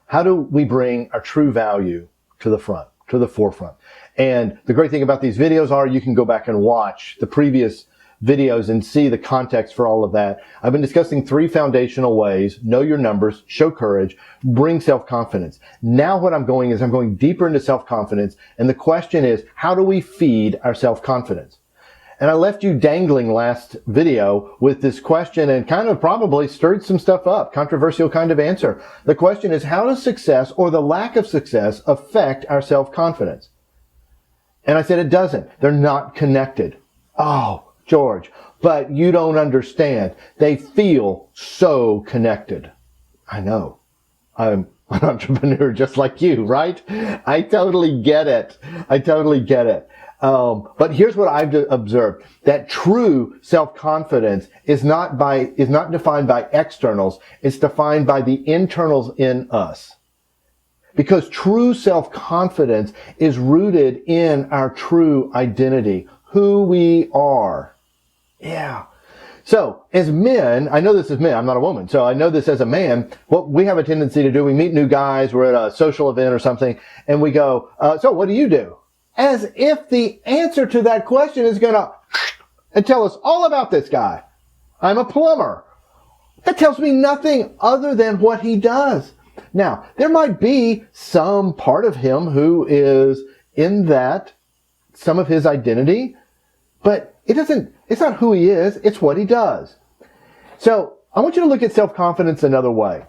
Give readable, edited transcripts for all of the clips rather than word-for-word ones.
How do we bring our true value to the front, to the forefront? And the great thing about these videos are you can go back and watch the previous videos and see the context for all of that. I've been discussing 3 foundational ways: know your numbers, show courage, bring self-confidence. Now what I'm going deeper into self-confidence. And the question is, how do we feed our self-confidence? And I left you dangling last video with this question and kind of probably stirred some stuff up, controversial kind of answer. The question is, how does success or the lack of success affect our self-confidence? And I said it doesn't. They're not connected. Oh, George, but you don't understand. They feel so connected. I know. I'm an entrepreneur just like you, right? I totally get it. But here's what I've observed: that true self-confidence is not defined by externals. It's defined by the internals in us. Because true self-confidence is rooted in our true identity, who we are. Yeah. So as men, I know this as men, I'm not a woman, so I know this as a man, what we have a tendency to do, we meet new guys, we're at a social event or something, and we go, so what do you do? As if the answer to that question is going to tell us all about this guy. I'm a plumber. That tells me nothing other than what he does. Now, there might be some part of him who is in that, some of his identity, but it's not who he is, it's what he does. So I want you to look at self-confidence another way.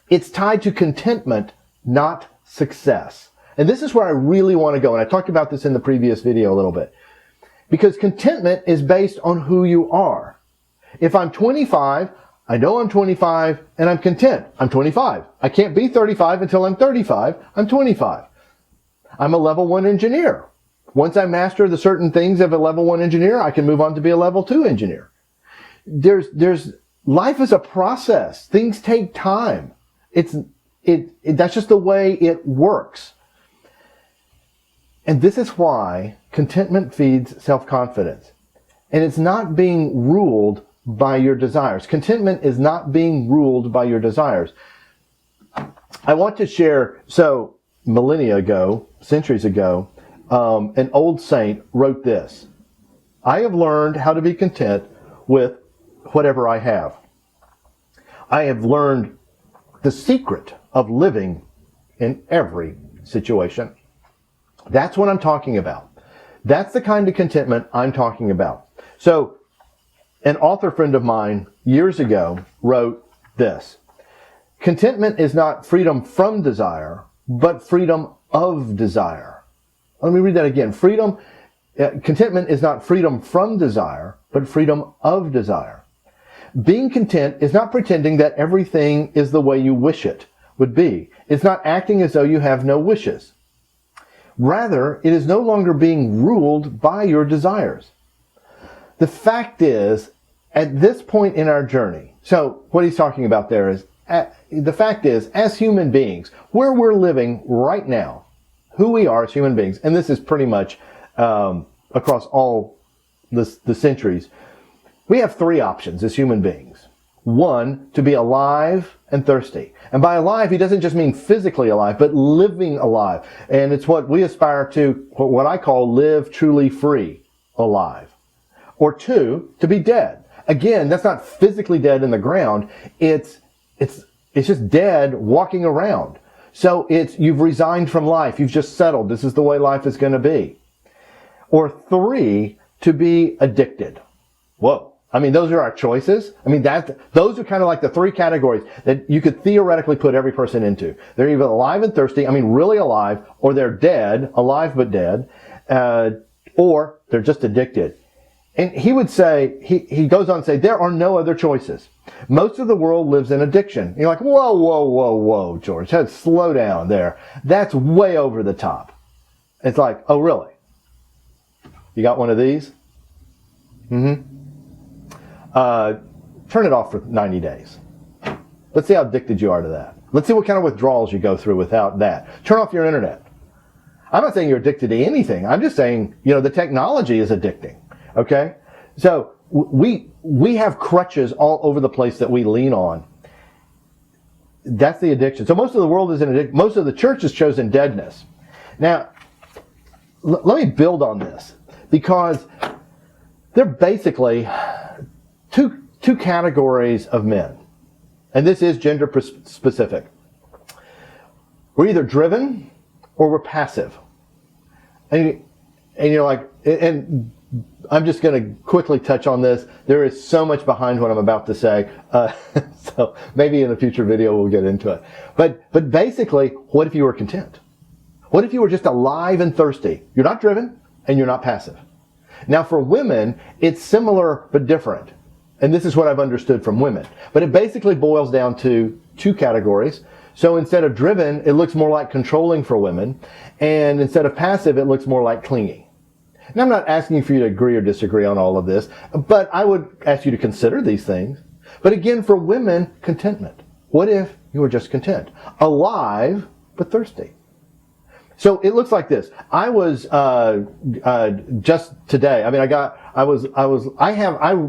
It's tied to contentment, not success. And this is where I really want to go. And I talked about this in the previous video a little bit. Because contentment is based on who you are. If I'm 25, I know I'm 25 and I'm content. I'm 25. I can't be 35 until I'm 35. I'm 25. I'm a level 1 engineer. Once I master the certain things of a level 1 engineer, I can move on to be a level 2 engineer. Life is a process. Things take time. That's just the way it works. And this is why contentment feeds self-confidence. And it's not being ruled by your desires. Contentment is not being ruled by your desires. I want to share, so millennia ago, centuries ago, an old saint wrote this: I have learned how to be content with whatever I have. I have learned the secret of living in every situation. That's what I'm talking about. That's the kind of contentment I'm talking about. So, an author friend of mine years ago wrote this: contentment is not freedom from desire, but freedom of desire. Let me read that again. Contentment is not freedom from desire, but freedom of desire. Being content is not pretending that everything is the way you wish it would be. It's not acting as though you have no wishes. Rather, it is no longer being ruled by your desires. The fact is, at this point in our journey, so what he's talking about there is, the fact is, as human beings, where we're living right now, who we are as human beings, and this is pretty much across all the centuries, we have 3 options as human beings. 1, to be alive and thirsty. And by alive, he doesn't just mean physically alive, but living alive. And it's what we aspire to, what I call live truly free, alive. Or 2, to be dead. Again, that's not physically dead in the ground. It's just dead walking around. So you've resigned from life. You've just settled. This is the way life is going to be. Or 3, to be addicted. Whoa. I mean, those are our choices. I mean, those are kind of like the 3 categories that you could theoretically put every person into. They're either alive and thirsty, I mean, really alive, or they're dead, alive but dead, or they're just addicted. And he would say, he goes on to say, there are no other choices. Most of the world lives in addiction. You're like, whoa, George, slow down there. That's way over the top. It's like, oh, really? You got one of these? Turn it off for 90 days. Let's see how addicted you are to that. Let's see what kind of withdrawals you go through without that. Turn off your internet. I'm not saying you're addicted to anything. I'm just saying, the technology is addicting. Okay? So we have crutches all over the place that we lean on. that's the addiction. So most of the world is in addiction. Most of the church has chosen deadness. Now, let me build on this, because they're basically two categories of men. And this is gender specific. We're either driven or we're passive. And you're like, and I'm just going to quickly touch on this. There is so much behind what I'm about to say. So maybe in a future video we'll get into it. But basically, what if you were content? What if you were just alive and thirsty? You're not driven and you're not passive. Now for women, it's similar but different. And this is what I've understood from women. But it basically boils down to two categories. So instead of driven, it looks more like controlling for women. And instead of passive, it looks more like clingy. Now, I'm not asking for you to agree or disagree on all of this, but I would ask you to consider these things. But again, for women, contentment. What if you were just content? Alive, but thirsty. So it looks like this. I was just today. I mean,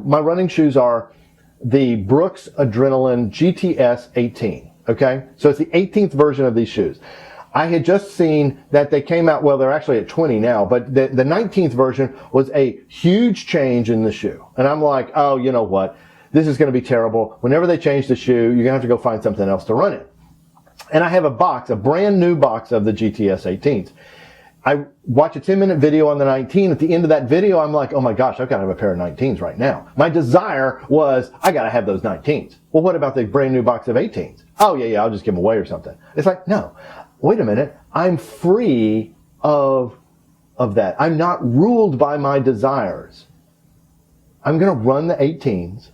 my running shoes are the Brooks Adrenaline GTS 18. Okay, so it's the 18th version of these shoes. I had just seen that they came out. Well, they're actually at 20 now, but the 19th version was a huge change in the shoe. And I'm like, oh, you know what? This is going to be terrible. Whenever they change the shoe, you're going to have to go find something else to run in. And I have a brand new box of the GTS 18s. I watch a 10-minute video on the 19. At the end of that video, I'm like, oh my gosh, I've got to have a pair of 19s right now. My desire was, I got to have those 19s. Well, what about the brand new box of 18s? Oh yeah, I'll just give them away or something. It's like, no, wait a minute. I'm free of that. I'm not ruled by my desires. I'm going to run the 18s.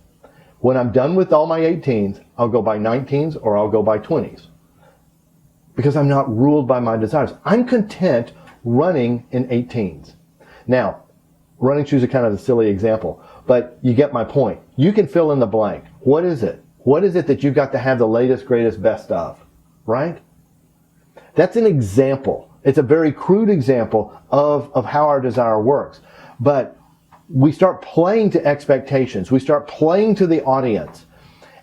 When I'm done with all my 18s, I'll go buy 19s or I'll go buy 20s. Because I'm not ruled by my desires. I'm content running in 18s. Now, running shoes are kind of a silly example, but you get my point. You can fill in the blank. What is it? What is it that you've got to have the latest, greatest, best of? Right? That's an example. It's a very crude example of how our desire works. But we start playing to expectations. We start playing to the audience.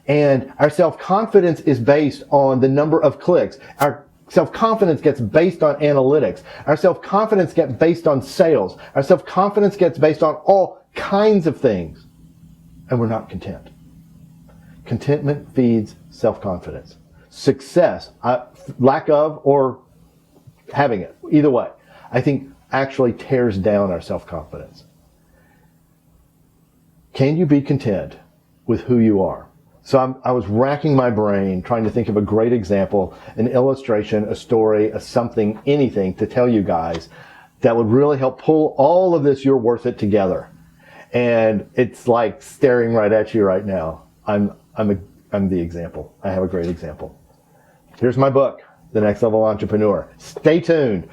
And our self-confidence is based on the number of clicks. Our self-confidence gets based on analytics. Our self-confidence gets based on sales. Our self-confidence gets based on all kinds of things. And we're not content. Contentment feeds self-confidence. Success, lack of or having it, either way, I think actually tears down our self-confidence. Can you be content with who you are? So I was racking my brain trying to think of a great example, an illustration, a story, a something, anything to tell you guys that would really help pull all of this "you're worth it" together. And it's like staring right at you right now. I'm the example. I have a great example. Here's my book, The Next Level Entrepreneur. Stay tuned.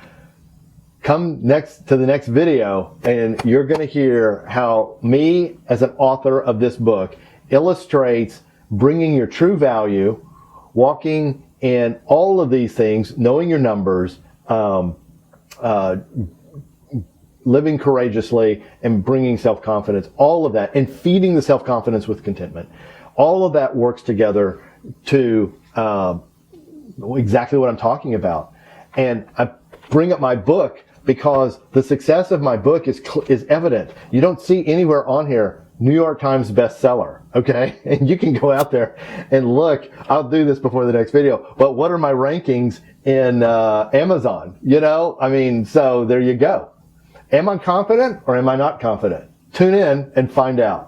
Come next to the next video and you're going to hear how me as an author of this book illustrates bringing your true value, walking in all of these things, knowing your numbers, living courageously, and bringing self-confidence, all of that, and feeding the self-confidence with contentment. All of that works together to exactly what I'm talking about. And I bring up my book because the success of my book is evident. You don't see anywhere on here New York Times bestseller, okay? And you can go out there and look. I'll do this before the next video. But what are my rankings in Amazon? You know, I mean, so there you go. Am I confident or am I not confident? Tune in and find out.